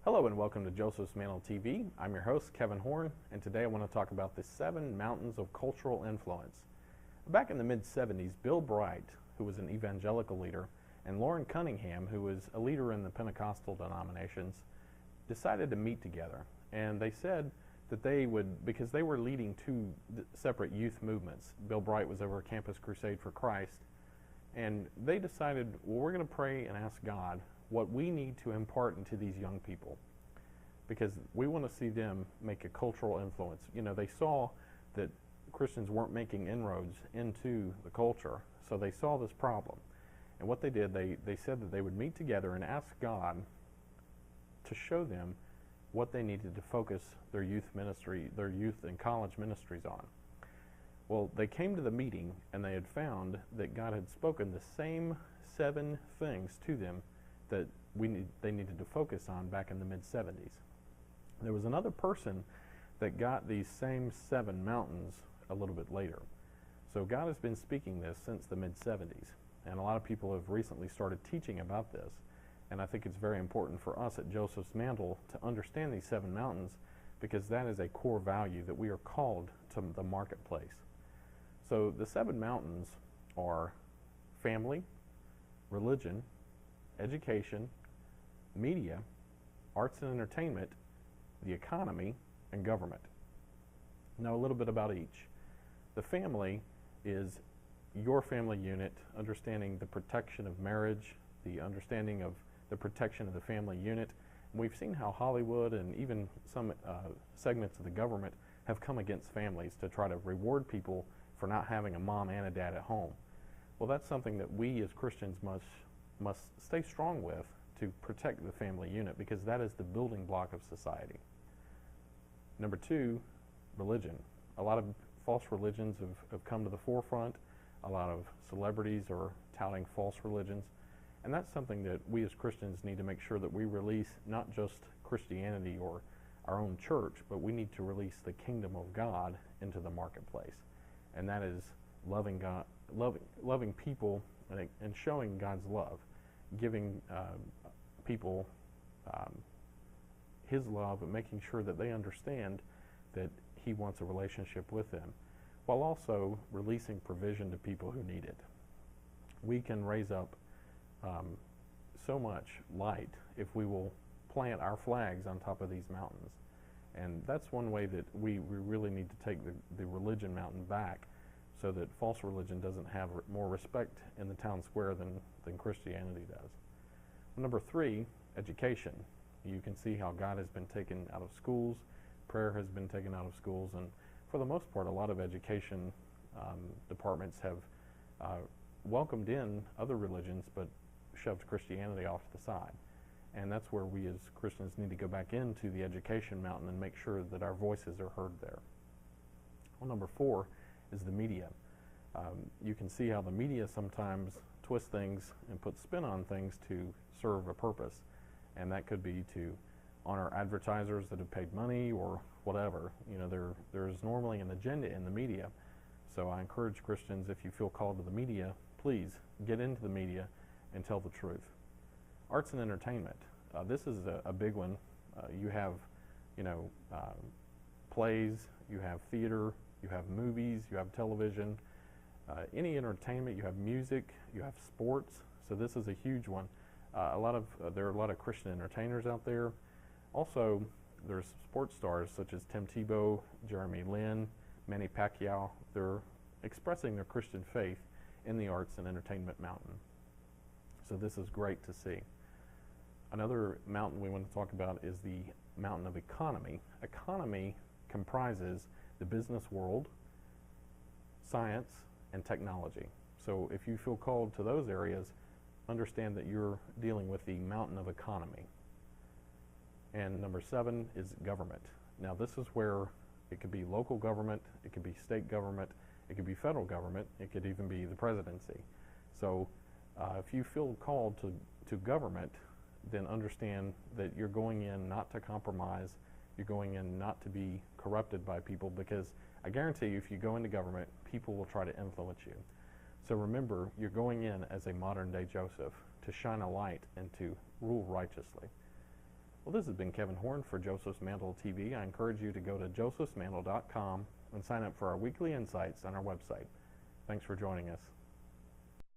Hello and welcome to Joseph's Mantle TV. I'm your host, Kevin Horn, and today I want to talk about the 7 mountains of cultural influence. Back in the mid-70s, Bill Bright, who was an evangelical leader, and Lauren Cunningham, who was a leader in the Pentecostal denominations, decided to meet together. And they said that they would, because they were leading 2 separate youth movements. Bill Bright was over Campus Crusade for Christ, and they decided, well, we're going to pray and ask God what we need to impart into these young people, because we want to see them make a cultural influence. You know, they saw that Christians weren't making inroads into the culture, so they saw this problem. And what they did, they said that they would meet together and ask God to show them what they needed to focus their youth ministry, their youth and college ministries on. Well, they came to the meeting and they had found that God had spoken the same 7 things to them that they needed to focus on back in the mid-70s. There was another person that got these same 7 mountains a little bit later. So God has been speaking this since the mid-70s, and a lot of people have recently started teaching about this. And I think it's very important for us at Joseph's Mantle to understand these 7 mountains, because that is a core value that we are called to the marketplace. So the 7 mountains are family, religion, education, media, arts and entertainment, the economy, and government. Now, a little bit about each. The family is your family unit, understanding the protection of marriage, the understanding of the protection of the family unit. We've seen how Hollywood and even some segments of the government have come against families to try to reward people for not having a mom and a dad at home. Well, that's something that we as Christians must stay strong with, to protect the family unit, because that is the building block of society. Number 2, religion. A lot of false religions have come to the forefront. A lot of celebrities are touting false religions, and that's something that we as Christians need to make sure that we release, not just Christianity or our own church, but we need to release the kingdom of God into the marketplace. And that is loving God, loving people, and showing God's love, giving people His love, and making sure that they understand that He wants a relationship with them, while also releasing provision to people who need it. We can raise up so much light if we will plant our flags on top of these mountains. And that's one way that we really need to take the religion mountain back, so that false religion doesn't have more respect in the town square than Christianity does. Number 3, education. You can see how God has been taken out of schools, prayer has been taken out of schools, and for the most part, a lot of education departments have welcomed in other religions, but shoved Christianity off to the side. And that's where we as Christians need to go back into the education mountain and make sure that our voices are heard there. Well, number 4 is the media. You can see how the media sometimes twist things and put spin on things to serve a purpose, and that could be to honor advertisers that have paid money or whatever. You know, there's normally an agenda in the media. So I encourage Christians, if you feel called to the media, please get into the media and tell the truth. Arts and entertainment. This is a big one. You have, plays, you have theater, you have movies, you have television, any entertainment. You have music, you have sports. So this is a huge one. There are a lot of Christian entertainers out there. Also, there's sports stars such as Tim Tebow, Jeremy Lin, Manny Pacquiao. They're expressing their Christian faith in the arts and entertainment mountain. So this is great to see. Another mountain we want to talk about is the mountain of economy. Economy comprises the business world, science, and technology. So if you feel called to those areas, understand that you're dealing with the mountain of economy. And number 7 is government. Now, this is where it could be local government, it could be state government, it could be federal government, it could even be the presidency. So if you feel called to government, then understand that you're going in not to compromise, you're going in not to be corrupted by people, because I guarantee you, if you go into government, people will try to influence you. So remember, you're going in as a modern day Joseph to shine a light and to rule righteously. Well, this has been Kevin Horn for Joseph's Mantle TV. I encourage you to go to josephsmantle.com and sign up for our weekly insights on our website. Thanks for joining us.